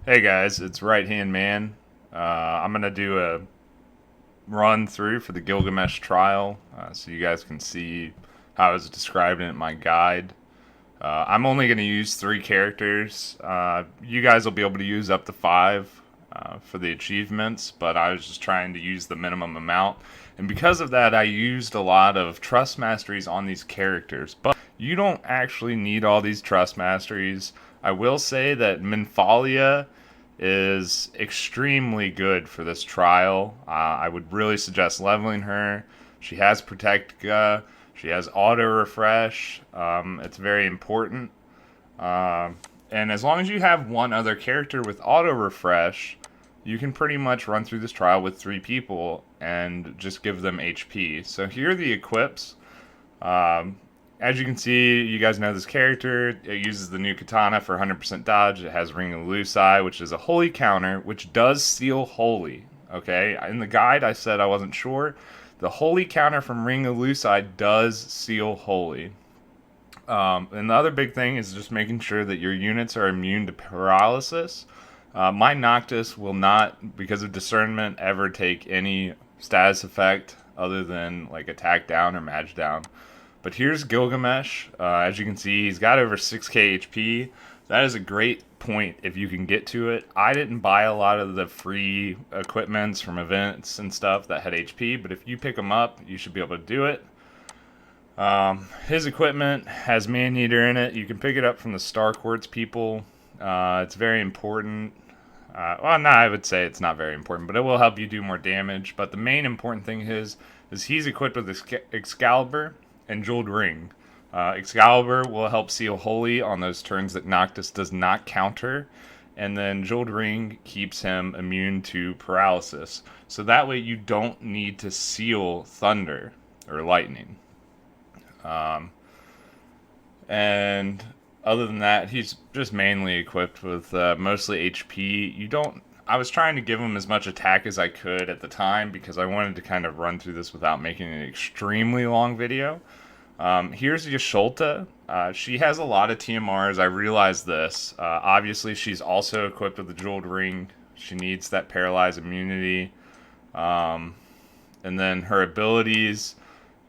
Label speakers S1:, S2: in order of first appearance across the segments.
S1: Hey guys, it's Right Hand Man. I'm gonna do a run through for the Gilgamesh trial, so you guys can see how I was described in my guide. I'm only gonna use three characters. You guys will be able to use up to five for the achievements, but I was just trying to use the minimum amount. And because of that, I used a lot of trust masteries on these characters. But you don't actually need all these trust masteries. I will say that Minfalia is extremely good for this trial. I would really suggest leveling her. She has Protectica. She has auto refresh. It's very important. And as long as you have one other character with auto refresh, you can pretty much run through this trial with three people and just give them HP. So here are the equips. Um, as you can see, you guys know this character. It uses the new katana for 100% dodge. It has Ring of Lucii, which is a holy counter, which does seal holy. Okay, in the guide I said I wasn't sure. The holy counter from Ring of Lucii does seal holy. And the other big thing is just making sure that your units are immune to paralysis. My Noctis will not, because of discernment, ever take any status effect other than like attack down or mage down. But here's Gilgamesh. As you can see, he's got over 6k HP. That is a great point if you can get to it. I didn't buy a lot of the free equipments from events and stuff that had HP, but if you pick them up, you should be able to do it. His equipment has Man-Eater in it. You can pick it up from the Star Quartz people. It's very important. I would say it's not very important, but it will help you do more damage. But the main important thing is he's equipped with Excalibur and Jeweled Ring. Excalibur will help seal Holy on those turns that Noctis does not counter, and then Jeweled Ring keeps him immune to paralysis. So that way you don't need to seal Thunder or Lightning. And other than that, he's just mainly equipped with mostly HP. I was trying to give him as much attack as I could at the time because I wanted to kind of run through this without making an extremely long video. Here's Yasholta. She has a lot of TMRs. I realize this. Obviously, she's also equipped with the Jeweled Ring. She needs that Paralyze immunity. And then her abilities.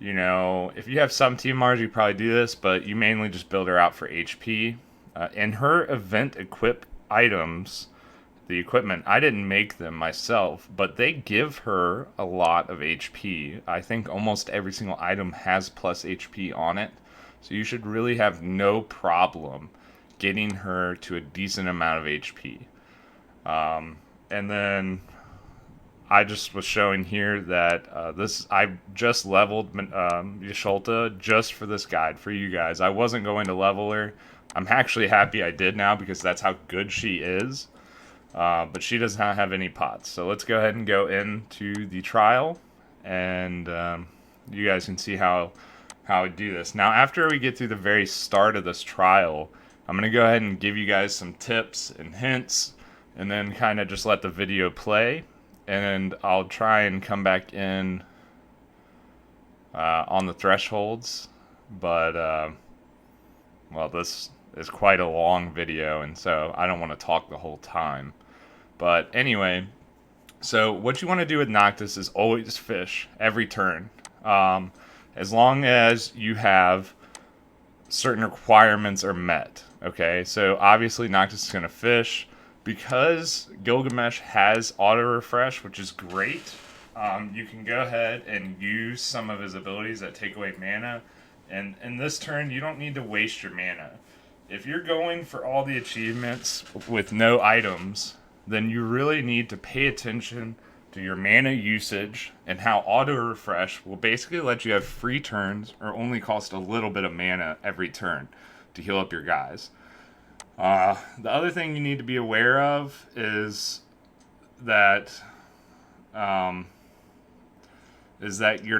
S1: If you have some TMRs, you probably do this, but you mainly just build her out for HP. And her event equip items, the equipment, I didn't make them myself, but they give her a lot of HP. I think almost every single item has plus HP on it, so you should really have no problem getting her to a decent amount of HP. And then I just was showing here that I just leveled Yasholta just for this guide for you guys. I wasn't going to level her. I'm actually happy I did now because that's how good she is. But she does not have any pots. So let's go ahead and go into the trial, and you guys can see how I do this. Now, after we get through the very start of this trial, I'm going to go ahead and give you guys some tips and hints, and then kind of just let the video play. And I'll try and come back in on the thresholds, but well, this is quite a long video, and so I don't want to talk the whole time. But anyway, so what you want to do with Noctis is always fish every turn, as long as you have certain requirements are met. Okay, so obviously Noctis is going to fish. Because Gilgamesh has auto refresh, which is great, you can go ahead and use some of his abilities that take away mana. And in this turn, you don't need to waste your mana. If you're going for all the achievements with no items, then you really need to pay attention to your mana usage and how auto refresh will basically let you have free turns or only cost a little bit of mana every turn to heal up your guys. The other thing you need to be aware of is that your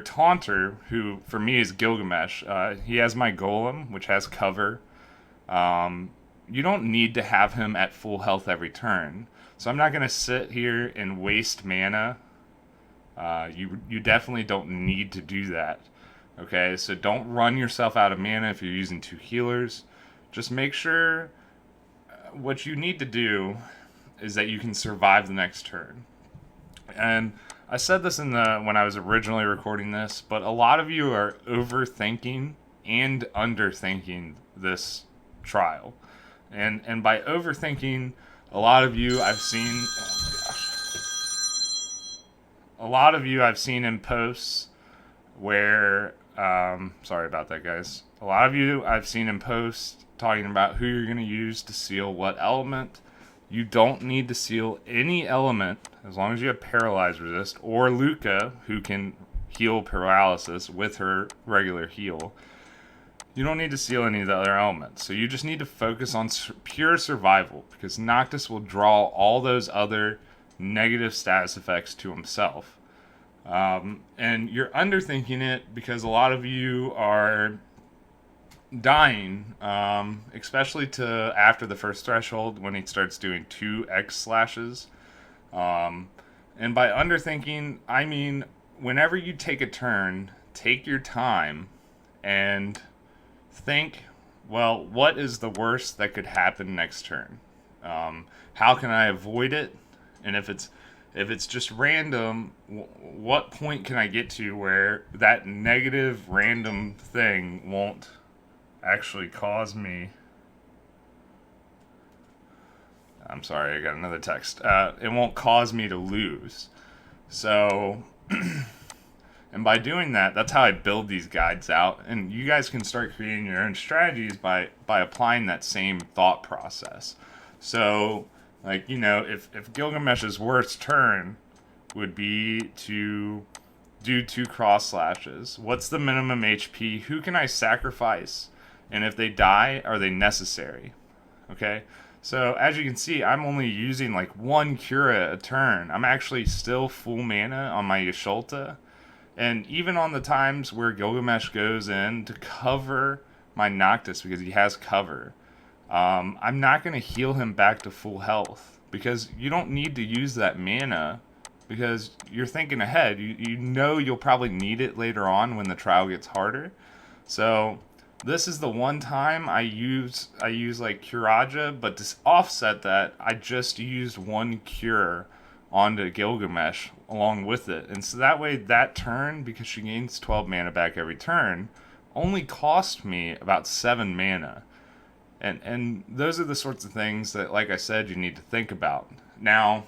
S1: taunter, who for me is Gilgamesh, he has my golem, which has cover. You don't need to have him at full health every turn, so I'm not going to sit here and waste mana. You definitely don't need to do that. Okay, so don't run yourself out of mana if you're using two healers. Just make sure what you need to do is that you can survive the next turn. And I said this when I was originally recording this, but a lot of you are overthinking and underthinking this trial. And by overthinking, a lot of you I've seen, oh my gosh, a lot of you I've seen in posts where, sorry about that, guys. A lot of you I've seen in posts talking about who you're going to use to seal what element. You don't need to seal any element as long as you have paralyzed resist, or Luca, who can heal paralysis with her regular heal. You don't need to seal any of the other elements. So you just need to focus on pure survival, because Noctis will draw all those other negative status effects to himself. And you're underthinking it because a lot of you are dying, especially to after the first threshold when he starts doing 2x slashes. And by underthinking, I mean whenever you take a turn, take your time and think, well, what is the worst that could happen next turn? How can I avoid it? And if it's just random, what point can I get to where that negative random thing won't actually cause me... I'm sorry, I got another text. It won't cause me to lose. So, and by doing that, that's how I build these guides out. And you guys can start creating your own strategies by applying that same thought process. So, like, you know, if Gilgamesh's worst turn would be to do 2 cross slashes, what's the minimum HP? Who can I sacrifice? And if they die, are they necessary? Okay? So, as you can see, I'm only using like 1 Cura a turn. I'm actually still full mana on my Yasholta. And even on the times where Gilgamesh goes in to cover my Noctis, because he has cover, I'm not going to heal him back to full health. Because you don't need to use that mana, because you're thinking ahead. You know you'll probably need it later on when the trial gets harder. So this is the one time I use like Curaja, but to offset that, I just used 1 cure onto Gilgamesh along with it. And so that way, that turn, because she gains 12 mana back every turn, only cost me about 7 mana. And those are the sorts of things that, like I said, you need to think about. Now,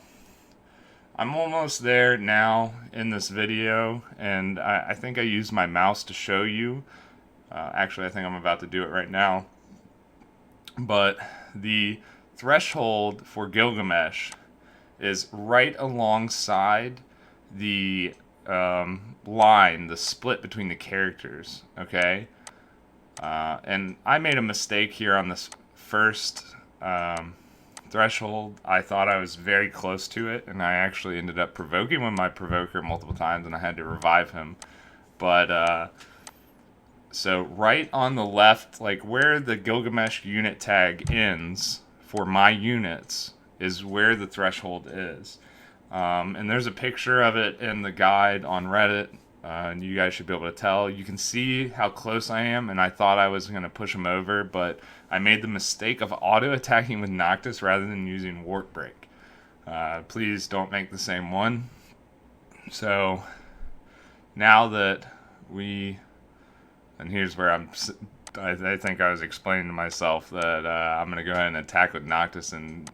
S1: I'm almost there now in this video, and I think I used my mouse to show you. Actually, I think I'm about to do it right now. But the threshold for Gilgamesh is right alongside the line, the split between the characters, okay? And I made a mistake here on this first threshold. I thought I was very close to it, and I actually ended up provoking with my provoker multiple times, and I had to revive him. But, so right on the left, like where the Gilgamesh unit tag ends for my units is where the threshold is. And there's a picture of it in the guide on Reddit, and you guys should be able to tell. You can see how close I am, and I thought I was going to push him over, but I made the mistake of auto-attacking with Noctis rather than using Wart Break. Please don't make the same one. So now that we... And here's where I think I was explaining to myself that I'm going to go ahead and attack with Noctis and